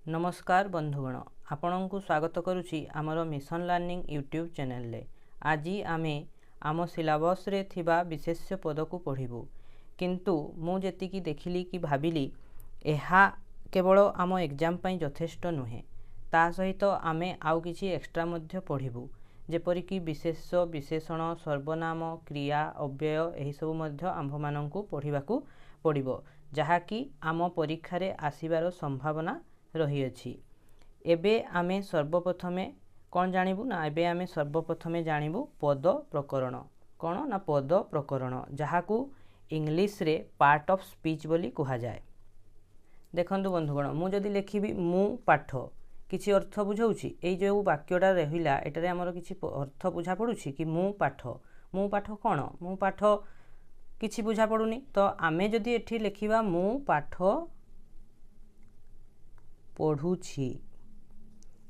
नमस्कार बंधुगण आपण को स्वागत करुच्ची आमर मिशन लर्निंग यूट्यूब चैनल ले। आज आमे आम सिलेबस रे थिबा विशेष्य पद को पढ़िबू किंतु मु जेतिकी देखिली कि भाबिली एहा केवल आम एग्जाम पई यथेष्ट नुहे ता सहित आमे आउ किछि एक्स्ट्रा मध्य पढ़िबू जेपरिकी विशेष्य विशेषण सर्वनाम क्रिया अव्यय एही सब मध्य आंभ माननकु पढ़िबाकू पड़िबो जहाकी आम परीक्षा रे आसीबार संभावना रही अछि। एबे आमे सर्वप्रथमे कौन जानिबू ना एबे आमे सर्वप्रथमे जानिबू पद प्रकरण कौन ना पद प्रकरण जहाकू इंग्लिश रे पार्ट ऑफ स्पीच बोली कहा जाए। देखंतु बंधुगण मु जदि लिखिबी मु पाठ किछि अर्थ बुझाउछि एई जो वाक्यटा रहिला एटारे हमर किछि अर्थ बुझा पडुछि कि मु पाठ कौन मु पाठ किछि बुझा पडुनी तो आमे जदि एठी लिखिबा मु पाठ पढ़ुछि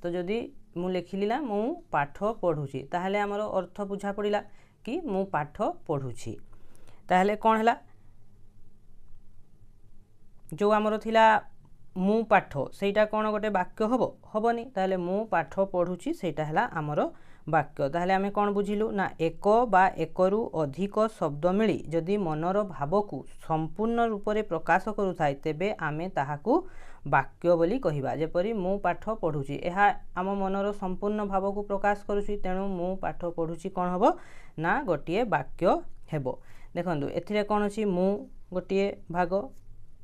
तो जदि मु लिखिली ना मु पाठ पढ़ुछि ताहले हमर अर्थ बुझा पड़िला कि मु पाठ पढ़ुछि। ताहले कौन हैला जो हमर थिला मु पाठ सेटा कौन गोटे वाक्य हबनी ताहले मु पाठ पढ़ुछि सेटा हैला हमर वाक्य। ताहले आमे कौन बुझिलु ना एक बा एकरु अधिक शब्द मिली जदि मनर भाव को संपूर्ण रूप से प्रकाश करुथाय तेबे आमे ताहाकू वाक्य बोली कहिबा। जेपरि मु पाठ पढ़ुछि एहा आम मनर संपूर्ण भाव को प्रकाश करुछि तेणु मु पाठ पढ़ुछि कौन हबो ना गोटिए वाक्य हेबो। देखंतु एथिरे कौन अछि मु गोटिए भाग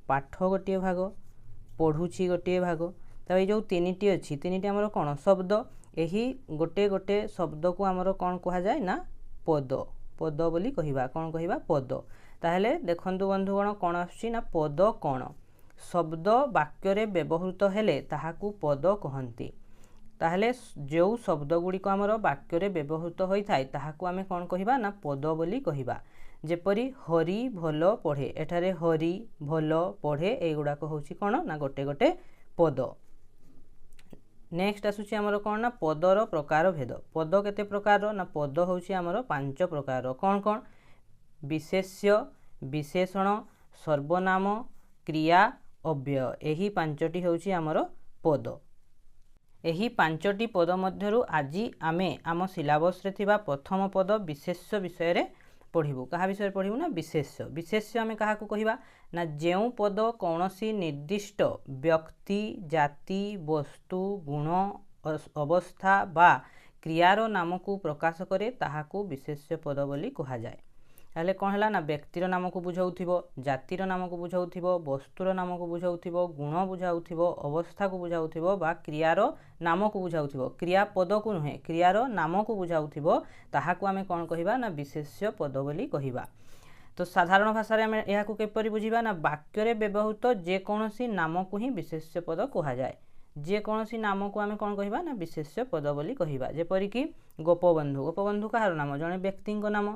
पाठ गोटिए भाग पढ़ुछि गोटिए भाग तो ये जो तीनिटी अछि तीनिटी हमर कौन शब्द एही गोटे गोटे शब्द को हमर कौन कहा जाए ना पद पद बोली कहिबा कौन कहिबा पद। ताहले देखंतु बंधुगण कौन आछि ना पद कौन शब्द वाक्य रे व्यवहृत हेले ताहाकू पद कहंती। ताहले जो शब्द गुडी को हमर वाक्य रे व्यवहृत होई थाय ताहाकू आमे कौन कहिबा ना पद बोली कहिबा। जेपरि हरि भलो पढ़े एठारे हरि भलो पढ़े एई गुडा को होछि कौन ना गोटे गोटे पद। नेक्स्ट आसुछि हमर कौन ना पदर प्रकार भेद पद केते प्रकार ना पद होछि हमर 5 प्रकार कौन कौन विशेष्य विशेषण सर्वनाम क्रिया अव्यय एही 5टी होछि हमर पद। एही 5टी पद मध्यरु आजी आमे आम सिलेबस रे थिबा प्रथम पद विशेष्य विषय रे पढ़िबू। कहा विषय पढ़िबू ना विशेष्य विशेष्य आमे कहा को कहिबा ना जेउ पद कौनसी निर्दिष्ट व्यक्ति जाति वस्तु गुण अवस्था बा क्रियार नाम को प्रकाश करे ताहाकू विशेष्य पद बोली कहा जाए। ताहले कौन हैला ना व्यक्तिर नाम को बुझाउथिबो जातिर नाम को बुझाउथिबो वस्तुर नाम को बुझाउथिबो गुण बुझाउथिबो अवस्था को बुझाउथिबो बा क्रियार नाम को बुझाउथिबो क्रिया पद को नुहे क्रियार नाम को बुझाउथिबो ताहाकू आमे कौन कहिबा ना विशेष्य पद बोली कहिबा। तो साधारण भाषा रे आमे एहाकू केपरि बुझिबा ना वाक्य रे व्यवहृत जे कोनोसी नाम को ही विशेष्य पद कहा जाए। जे कोनोसी नाम को आमे कौन कहिबा ना विशेष्य पद बोली कहिबा। जेपरि कि गोपबंधु कहार नाम जने व्यक्ति नाम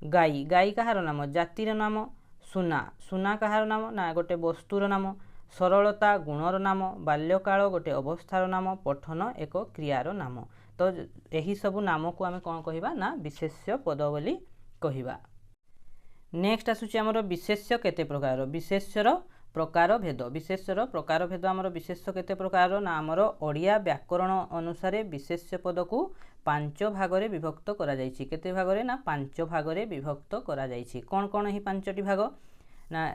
गाई गाई कहार नाम जातिर नाम सुना कहार नाम ना गोटे वस्तुर नाम सरलता गुणर नाम बाल्यकाल गोटे अवस्थार नाम पठन एक क्रियार नाम। तो यही सब नाम को आमे कौन कहिबा ना विशेष्य पद बोली कहिबा। नेक्स्ट आसुछि हमर विशेष्य केते प्रकार विशेष्यर प्रकार भेद विशेष्यर प्रकार भेद हमर विशेष्य केते प्रकार ना हमर ओडिया व्याकरण अनुसार विशेष्य पद को 5 भाग रे विभक्त करा जायछि। केते भाग रे ना 5 भाग रे विभक्त करा जायछि। कौन कौन ही 5टी भाग ना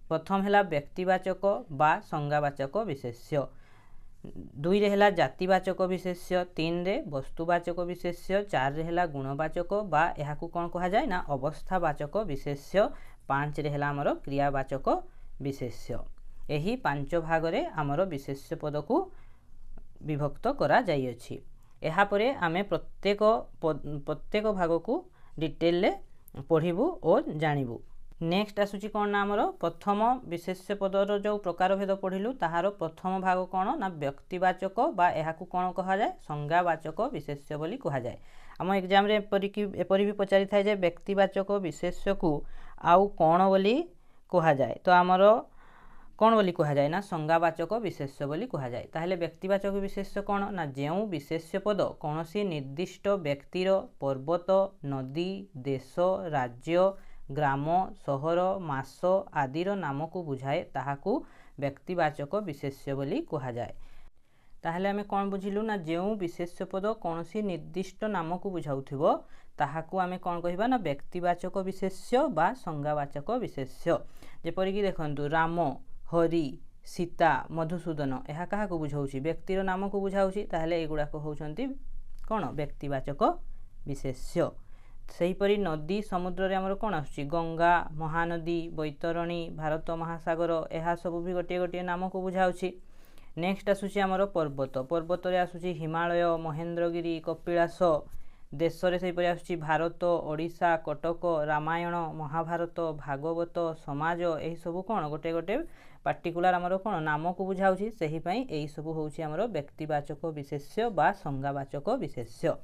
प्रथम हैला व्यक्तिवाचक बा संज्ञावाचक विशेष्य 2 रे हैला जातिवाचक विशेष्य 3 रे वस्तुवाचक विशेष्य 4 रे हैला गुणवाचक बा एहाकू कौन कहा जाए ना अवस्थावाचक विशेष्य 5 रे हैला हमर क्रियावाचक विशेष्य। एही 5 भाग रे हमर विशेष्य पद को विभक्त करा जायछि। एहा परे आमे प्रत्येक भाग को डिटेल ले पढ़िबू और जानिबू। नेक्स्ट आसुची कौन ना हमर प्रथम विशेष्य पदर जो प्रकार भेद पढ़िलु ताहार प्रथम भाग कौन ना व्यक्तिवाचक बा एहाकू कौन कहा जाए संज्ञावाचक विशेष्य बोली कहा जाए। आम एग्जाम रे एपरि भी पचारि थाए जे व्यक्तिवाचक विशेष्य को आउ कौन बोली कहा जाए तो आमर कौन बोली कहा जाए ना संज्ञावाचक विशेष्य बोली कहा जाए। ताहले व्यक्तिवाचक विशेष्य कौन ना जेउ विशेष्य पद कौनसी निर्दिष्ट व्यक्तिर पर्वत नदी देश राज्य ग्राम सहर मास आदिर नाम को बुझाए ताहाकू व्यक्तिवाचक विशेष्य बोली कहा जाए। ताहले आमे कौन बुझिलु ना जेउ विशेष्य पद कौनसी निर्दिष्ट नाम को बुझाउथिबो ताहाकू आमे कौन कहिबा ना व्यक्तिवाचक विशेष्य बा संज्ञावाचक विशेष्य। जेपरिक देखंतु राम, हरि, सीता, मधुसूदन यह क्या बुझाऊँगी व्यक्तिर नाम को बुझाऊँगी ताहले एगुड़ाक होउछंती कौन व्यक्तिवाचक विशेष्य। सेहीपरि नदी समुद्र रे हमर कौन आसुची गंगा, महानदी, बैतरणी, भारत महासागर यह सब भी गोटे गोटे नाम को बुझाऊँगी। नेक्स्ट आसुची हमर पर्वत, पर्वत रे आसुची हिमालय, महेंद्रगिरी, कपिलास। देश रे सेहीपरि आसुची भारत, ओडिशा, कटक, रामायण, महाभारत, भागवत, समाज यही सब कौन गोटे गोटे पार्टिकुलर आमर कौन नाम को बुझाऊँगी सही यही सब होउची आमर व्यक्तिवाचक विशेष्य बा संज्ञावाचक विशेष्य।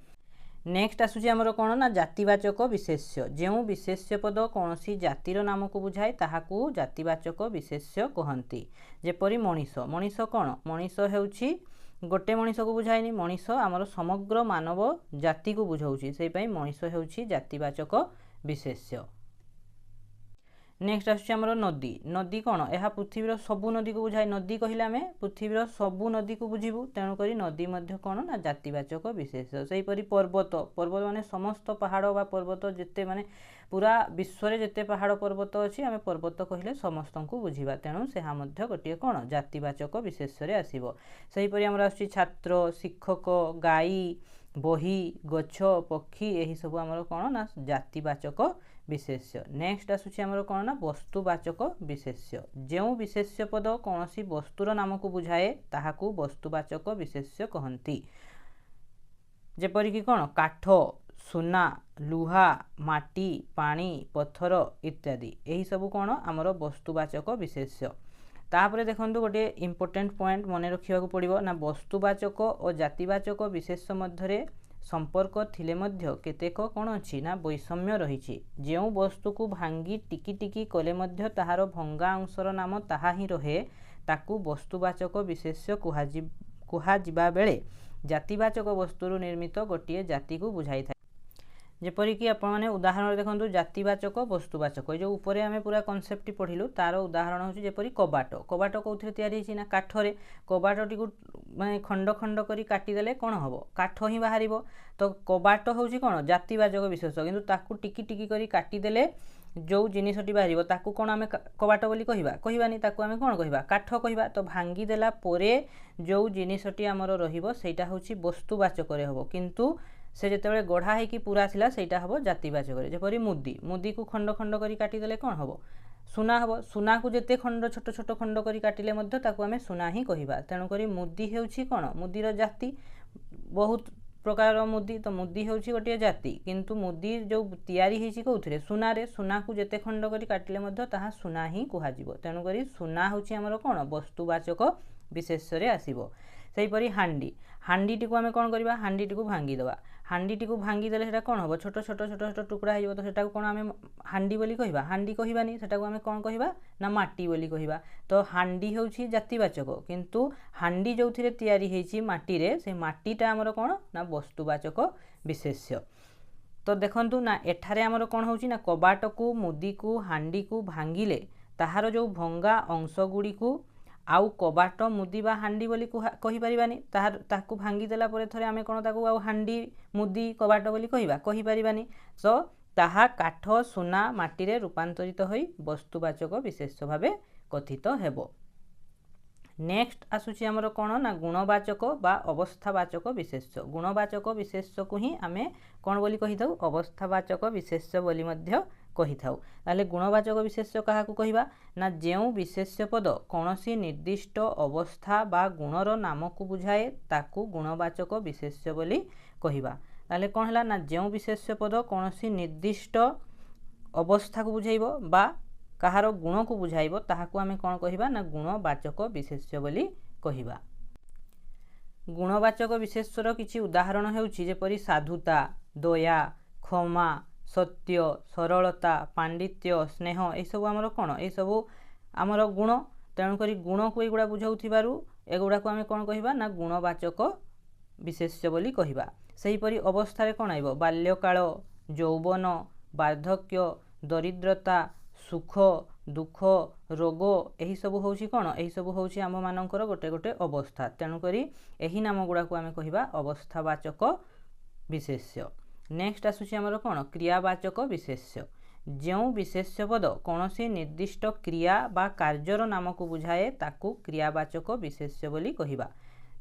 नेक्स्ट आसुची आमर कौन ना जातिवाचक विशेष्य। जेउ विशेष्य पद कौनसी जातिर नाम को बुझाए ताहाकू जातिवाचक विशेष्य कहंती। जेपरि मनीष, मनीष कौन मनीष हेउची गोटे मनीष को बुझाएनी, मनीष आमर समग्र मानव जाति को बुझाऊँगी सेही मनीष हेउची जातिवाचक विशेष्य। नेक्स्ट आसुची आमर नदी, नदी कौन यह पृथ्वीर सबु नदी को बुझाए। नदी कहले आमे पृथ्वीर सबु नदी को बुझिबु तेणुक नदी मध्य कौन ना जातिवाचक विशेष्य। सेहीपरि पर्वत, पर्वत माने समस्त पहाड़ बा पर्वत जिते माने पूरा विश्व रे जिते पहाड़ पर्वत अछि आमे पर्वत कहले समस्त को बुझिबा तेणु सेहा मध्य गोटे कौन जातिवाचक विशेष्य रे आसीबो। सेहीपरि आमर आसुची छात्र, शिक्षक, गाई, बही, गछ, पक्षी यही सब आमर कौन ना जातिवाचक विशेष्य। नेक्स्ट आसुची आमर कौन ना वस्तुवाचक विशेष्य। जेउ विशेष्य पद कौनसी वस्तुर नाम को बुझाए ताहाकू वस्तुवाचक विशेष्य कहंती। जेपरिक कौन काठ, सुना, लुहा, माटी, पानी, पत्थर इत्यादि यही सब कौन आमर वस्तुवाचक विशेष्य। तापरे देखंतु गोटे इंपोर्टेंट पॉइंट मन रखिबा पड़िबो ना वस्तुवाचक और जातिवाचक विशेष्य मध्यरे संपर्क थिले मध्य केतेक कौन अछि ना वैषम्य रहिछि। जेउ वस्तु को भांगी टिकी टिकी कले मध्य ताहार भंगा अंशर नाम ताहा ही रहे ताकू वस्तुवाचक विशेष्य कुहा जिबा बेले जातिवाचक वस्तुरु निर्मित गोटे जाति को बुझाई थाए। जेपरिक आपण माने उदाहरण देखंतु जातिवाचक वस्तुवाचक जो ऊपर आमे पूरा कॉन्सेप्ट पढ़िलु तार उदाहरण होछि जेपरि कबाट। कबाट कोउथिरे तयारी हिछि ना काठरे। कबाटटी को माने खंड खंड करी काटी देले कोन हबो काठ ही बाहरिबो। तो कबाट होछि कोन जातिवाचक विशेष्य किंतु ताकू टिकी टिकी करी काटी देले जो जिनिसटी बाहरिबो ताकू कोन आमे कबाट बोली कहिबानी ताकू आमे कोन कहिबा काठ कहिबा। तो भांगी देला पोरे जो जिनिसटी हमर रहिबो सेटा होछि वस्तुवाचक रे हबो किंतु से जिते गढ़ा है कि पूरा थिला सेटा हबो जातिवाचक रे। जेपरि मुदी, मुदी को खंड खंड करी काटी देले कोन हबो सुना हबो। सुना को जेते खंड छोट छोट खंड करी काटिले मध्य ताकू आमे सुना ही कहिबा। तेणु करी मुदी हेउछि कोन मुदीर जाति बहुत प्रकार मुदी। तो मुदी हेउछि गोटे जाति किंतु मुदी जो तयारी हेछि कोउथिरे सुना रे। सुना को जेते खंड करी काटिले मध्य ताहा सुना ही कुहा जिवो। तेणु करी सुना होछि हमर कोन वस्तुवाचक विशेष्य रे आसीबो। सेहीपरि हांडी, हांडीटी को आमे कोन करिबा हांडीटी को भांगी दबा। हांडीटी को भांगी देले सेटा कोन हबो छोट छोट छोट छोट टुकड़ा हेइबो। तो सेटा को कोन आमे हांडी बोली कहिबा हांडी कहिबानी सेटा को आमे कोन कहिबा ना माटी बोली कहिबा। तो हांडी हेउछि जातिवाचक किंतु हांडी जोथिरे तयारी हेछि माटी रे से माटीटा हमर कोन ना वस्तुवाचक विशेष्य। तो देखंतु ना एठारे हमर कोन होउछि ना कबाट को मुदी को हांडी को भांगिले ताहार जो भंगा अंश गुडी को आउ कबाट मुदी बा हांडी बोली कहि परिबानी। ताकू भांगी देला परे थरे आमे कोन ताकू आउ हांडी मुदी कबाट बोली कहि परिबानी। तो ताहा काठ, सुना, माटी रे रूपांतरित होई वस्तुवाचक विशेष्य भाबे कथित हेबो। नेक्स्ट आसुची हमर कोन ना गुणवाचक बा अवस्थावाचक विशेष्य। गुणवाचक विशेष्य को ही आमे कोन बोली कहिथाउ अवस्थावाचक विशेष्य बोली मध्य कहिथाउ। ताले गुणवाचक विशेष्य काहाकू कहिबा ना जेउ विशेष्य पद कोनोसी निर्दिष्ट अवस्था बा गुणर नाम को बुझाए ताकू गुणवाचक विशेष्य बोली कहिबा। ताले कोन हला ना जेउ विशेष्य पद कोनोसी निर्दिष्ट अवस्था को बुझाइबो बा कहार गुण को बुझाइबो ताहाकू आमे कोन कहिबा ना गुणवाचक विशेष्य बोली कहिबा। गुणवाचक विशेष्यर किछि उदाहरण हेउछि जेपरि साधुता, दया, क्षमा, सत्य, सरलता, पांडित्य, स्नेह ए सब आमर कोन ए सब आमर गुण। तेणु करी गुण को एगुड़ा बुझाउथिबारु एगुड़ा को आमे कोन कहिबा ना गुणवाचक विशेष्य बोली कहिबा। सेहीपरि अवस्था रे कोन आइबो बाल्यकाल, यौवन, वार्धक्य, दरिद्रता, सुख दुख रोग यही सब होउछि कोन यही सब होउछि आम मानकर गोटे गोटे अवस्था तेणु करी एही नाम गुडा को आमे कहिबा अवस्थावाचक विशेष्य। नेक्स्ट आसुछि हमर कोन क्रियावाचक विशेष्य। जो विशेष्य पद कौनसी निर्दिष्ट क्रिया बा कार्यर नाम को बुझाए ताकू क्रियावाचक विशेष्य बोली कहिबा।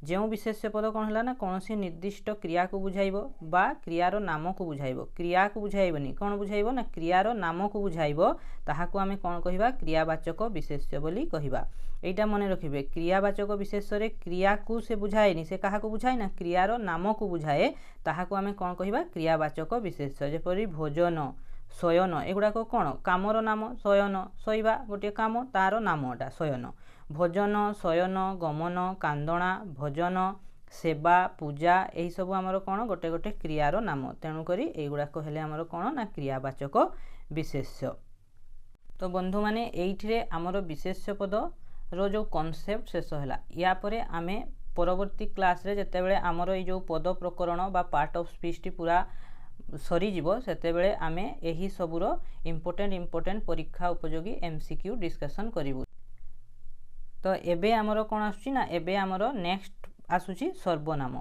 जो विशेष्य पद कौन है ना कौनसी निर्दिष्ट क्रिया को बुझाइबो बा क्रियार नाम को बुझाइबो। क्रिया को बुझाइबनी कौन बुझाइबो ना क्रियार नाम को बुझाइबो ताहाकू आमे कौन कहिबा क्रियावाचक विशेष्य बोली कहिबा। एटा मने रखिबे क्रियावाचक विशेष्य रे क्रिया को से बुझाएनी से काहा को बुझाए ना क्रियार नाम को बुझाए ताहाकू आमे कौन कहिबा क्रियावाचक विशेष्य। जेपरि भोजन शयन एगुड़ाक कौन कामर नाम शयन शोइबा गोटे काम तार नामटा शयन। भोजन शयन गमन कांदणा भोजन सेवा पूजा यही सब आमर कौन गोटे गोटे क्रियार नाम तेणुक युड़ाक हेले आमर कौन ना क्रियावाचक विशेष्य। तो बंधु माने एइठिरे आमर विशेष्य पद रो जो कॉन्सेप्ट शेष है या परे आमे परवर्ती क्लास रे जेतेबेले आमर ए जो पद प्रकरण बा पार्ट ऑफ स्पीच टी पूरा सरीजीव सेतेबेले आमे एही सबुर इम्पोर्टेंट परीक्षा उपयोगी एमसीक्यू डिस्कशन करिवु। तो एबे आमर कोन आसुची ना एबे आमर नेक्स्ट आसुची सर्वनाम।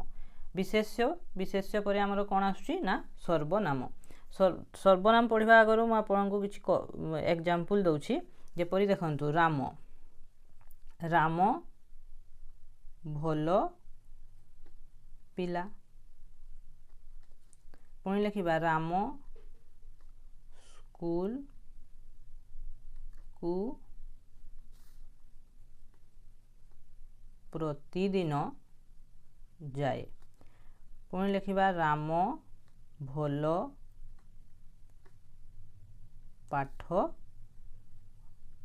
विशेष्य परे आमर कोन आसुची ना सर्वनाम। सर्वनाम पढ़िबा आगरु म आपनकु किछि एग्जांपल दउछि। जेपरि देखंतु राम राम भलो पिला। पुणी लिखिबा राम स्कूल को प्रतिदिन जाए। पुणी लिखिबा राम भलो पाठ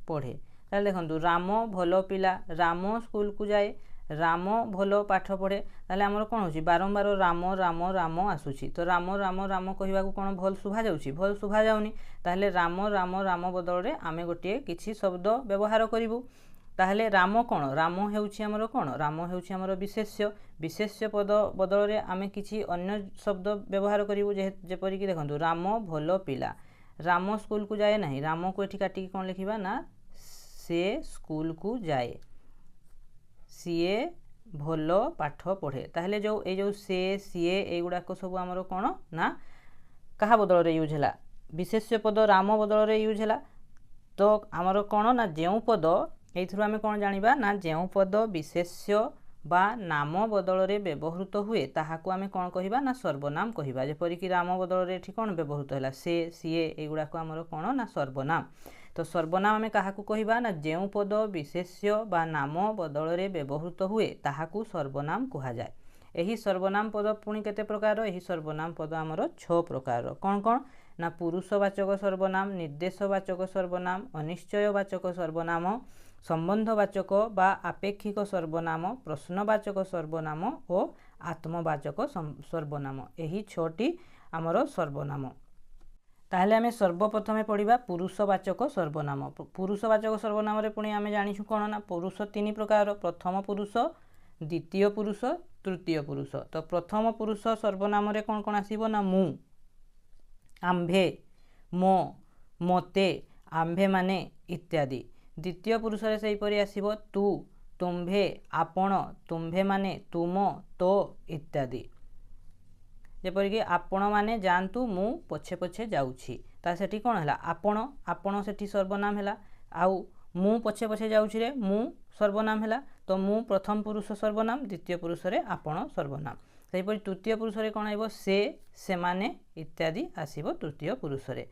पढ़े। ताले देखंतु राम भलो पिला राम स्कूल को जाए राम भलो पाठ पढ़े ताले हमर कोन होची बारंबार राम राम राम आसुची। तो राम राम राम कहिबा को कोन भल सुभा जाउची भल सुभा जाउनी ताले राम राम राम बदल रे आमे गोटे किछि शब्द व्यवहार करिवु। ताहले राम कोन राम हेउची हमर कोन राम हेउची हमर विशेष्य। विशेष्य पद बदल रे आमे किछि अन्य शब्द व्यवहार करिवु जेपरि कि देखंतु राम भलो पिला राम स्कूल को जाए नहीं राम को एठी काटी कोन लिखिबा ना से स्कूल को जाए सीए भलो पाठ पढ़े। ताहले जो ए जो से सीए एगुड़ा को सब आमर कोन ना कहा बदल रे यूज हैला विशेष्य पद राम बदल रे यूज हैला। तो आमर कोन ना जेउ पद एथुर आमे कोन जानिबा ना जेउ पद विशेष्य बा नाम बदल रे व्यवहृत हुए ताहाकू आमे कोन कहिबा ना सर्वनाम कहिबा। जेपरि कि राम बदल रे एठी कोन व्यवहृत हैला से सीए एगुड़ा को आमर कोन ना सर्वनाम। तो सर्वनाम आमे काहाकू कहिबा ना जेउ पद विशेष्य बा नाम बदल रे व्यवहृत हुए ताहाकू सर्वनाम कहा जाए। एही सर्वनाम पद पुणी केते प्रकार एही सर्वनाम पद आमर 6 प्रकार कोन कोन ना पुरुषवाचक सर्वनाम निर्देशवाचक सर्वनाम अनिश्चयवाचक सर्वनाम संबंधवाचक बा आपेक्षिक सर्वनाम प्रश्नवाचक सर्वनाम और आत्मवाचक सर्वनाम एही 6टी आमर सर्वनाम। ताहले आमे सर्वप्रथमे पढ़िबा पुरुषवाचक सर्वनाम। पुरुषवाचक सर्वनाम रे पुणी आमे जानिछु कोन ना पुरुष 3 प्रकार प्रथम पुरुष द्वितीय पुरुष तृतीय पुरुष। तो प्रथम पुरुष सर्वनाम रे कोन कोन आसीबो ना मु आम्भे मो मोते आम्भे माने इत्यादि। द्वितीय पुरुष रे सेही परि आसीबो तू तुम्भे आपण तुम्भे माने तुम तो इत्यादि। जेपरिक आपण माने जानतु मु पछे पछे जाउछि ता सेठी कोन हला आपण आपण सेठी सर्वनाम हला आउ मु पछे पछे जाउछि रे मु सर्वनाम हला। तो मु प्रथम पुरुष सर्वनाम द्वितीय पुरुष रे आपण सर्वनाम। सेही परि तृतीय पुरुष रे कोन आइबो से माने इत्यादि आसीबो तृतीय पुरुष रे।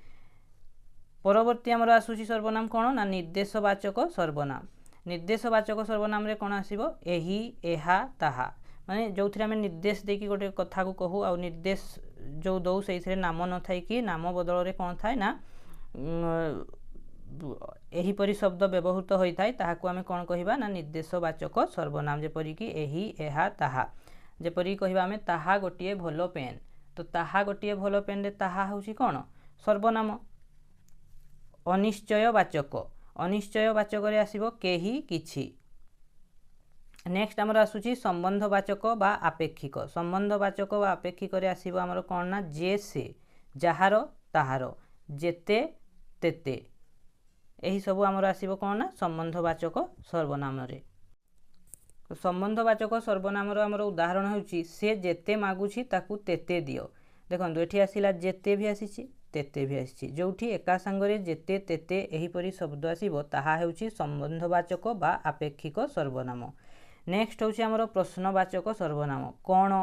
परवर्ती हमर आसुछि सर्वनाम कोन ना निर्देशवाचक सर्वनाम। निर्देशवाचक सर्वनाम रे कोन आसीबो एही एहा ताहा माने जोथिरे आमे निर्देश देकी गोटे कथा को कहू आ निर्देश जो दौ सेइथरे नाम न थाई कि नाम बदल रे कोन थाय ना एही परि शब्द व्यवहृत होई थाय ताहाकू आमे कोन कहिबा ना निर्देशवाचक सर्वनाम। जेपरि कि एही एहा ताहा जेपरि कहिबा आमे ताहा गोटिए भलो पेन। तो ताहा गोटिए भलो पेन रे ताहा होउछि कोन सर्वनाम। अनिश्चयवाचक अनिश्चयवाचक रे आसीबो केही किछि। नेक्स्ट आमर आसुची संबंधवाचक बा आपेक्षिक। संबंधवाचक बा आपेक्षिक रे आसीबो आमर कोन ना जे से जहार ताहार जेते तेते यही सब आमर आसीबो कोन ना संबंधवाचक सर्वनाम रे। तो संबंधवाचक सर्वनाम आमर उदाहरण होउची से जेते मागुची ताकू तेते दियो। देखंतु एठी आसीला जेते भी आसीची तेते भी आसीची, जोठी एका संगरे जेते तेते एही परी शब्द आसीबो ताहा हेउची संबंधवाचक बा आपेक्षिक सर्वनाम। नेक्स्ट होउची आमर प्रश्नवाचक सर्वनाम। कोन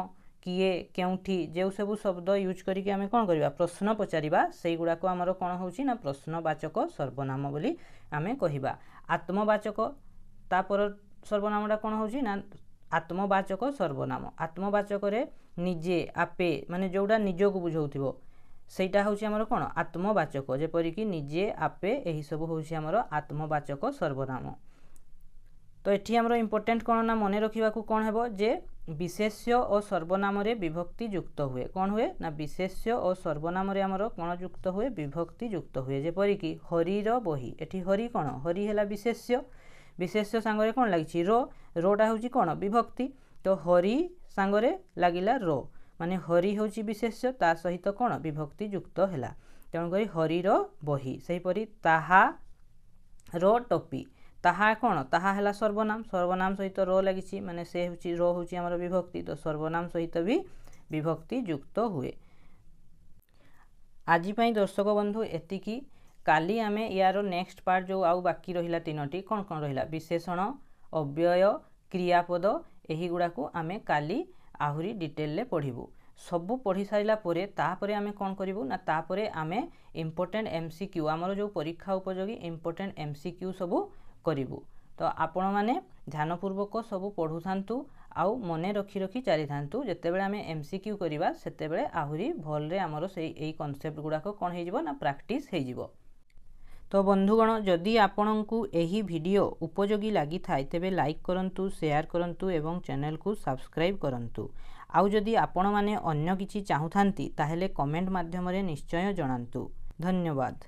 किए केउठी जो सब शब्द यूज करिकि आमे कोन करिबा प्रश्न पचारिबा सेई गुडा को आमर कोन होउची ना प्रश्नवाचक सर्वनाम बोली आमे कहिबा। आत्मवाचक तापर सर्वनामटा कोन होउची ना आत्मवाचक सर्वनाम। आत्मवाचक रे निजे आपे माने जोडा निजो को बुझौथिबो सेटा होउची आमर कोन आत्मवाचक, जेपरि कि निजे आपे एही सब होउची आमर आत्मवाचक सर्वनाम। तो एठी आमर इम्पोर्टेंट कोन ना मने रखिबा को कोन हेबो जे विशेष्य और सर्वनाम रे विभक्ति युक्त हुए। कौन हुए ना विशेष्य और सर्वनाम रे आमर कोन युक्त हुए विभक्ति युक्त हुए। जेपरि कि हरिर बही एठी हरि कोन हरि हैला विशेष्य, विशेष्य सांगरे कोन लागिछि रो, रोटा होउछि कोन विभक्ति। तो हरि सांगरे लागिला रो माने हरि होउछि विशेष्य ता सहित कोन विभक्ति युक्त हैला। तेणु करी हरिर बही। सेहि परि ताहा रो टोपी ताहा कोन ताहा हैला सर्वनाम, सर्वनाम सहित रो लागिछि माने से होउछि रो होउछि हमर विभक्ति। तो सर्वनाम सहित भी विभक्ति युक्त हुए। आजि पई दर्शक बंधु एतिकी। काली आमे यार नेक्स्ट पार्ट जो आउ बाकी रहिला तीनोटी कोन कोन रहिला विशेषण अव्यय क्रियापद एही गुडा को आमे काली आहुरी डिटेल ले पढिबु। सबु पढ़ी सारिला परे तापरे आमे कोन करिवु ना तापरे आमे इम्पोर्टेंट एमसीक्यू आमर जो परीक्षा उपयोगी इम्पोर्टेंट एमसीक्यू सबु करिवु। तो आपण माने ध्यानपूर्वक सबु पढ़ु थांतु आउ मने रखी रखी चली थांतु। जेतेबेले आमे एमसीक्यू करिबा सेतेबेले आहुरी भल रे आमर सेई एई कांसेप्ट गुडा को कोन हे जिवो ना प्रैक्टिस हे जिवो। तो बंधुगण जदि आपणकु एही वीडियो उपयोगी लगी थाए तेबे लाइक करंतु शेयर करंतु एवं चैनल को सब्सक्राइब करंतु। आउ जदि आपण माने अन्य किछि चाहुथांती ताहेले कमेंट माध्यम रे निश्चय जणांतु। धन्यवाद।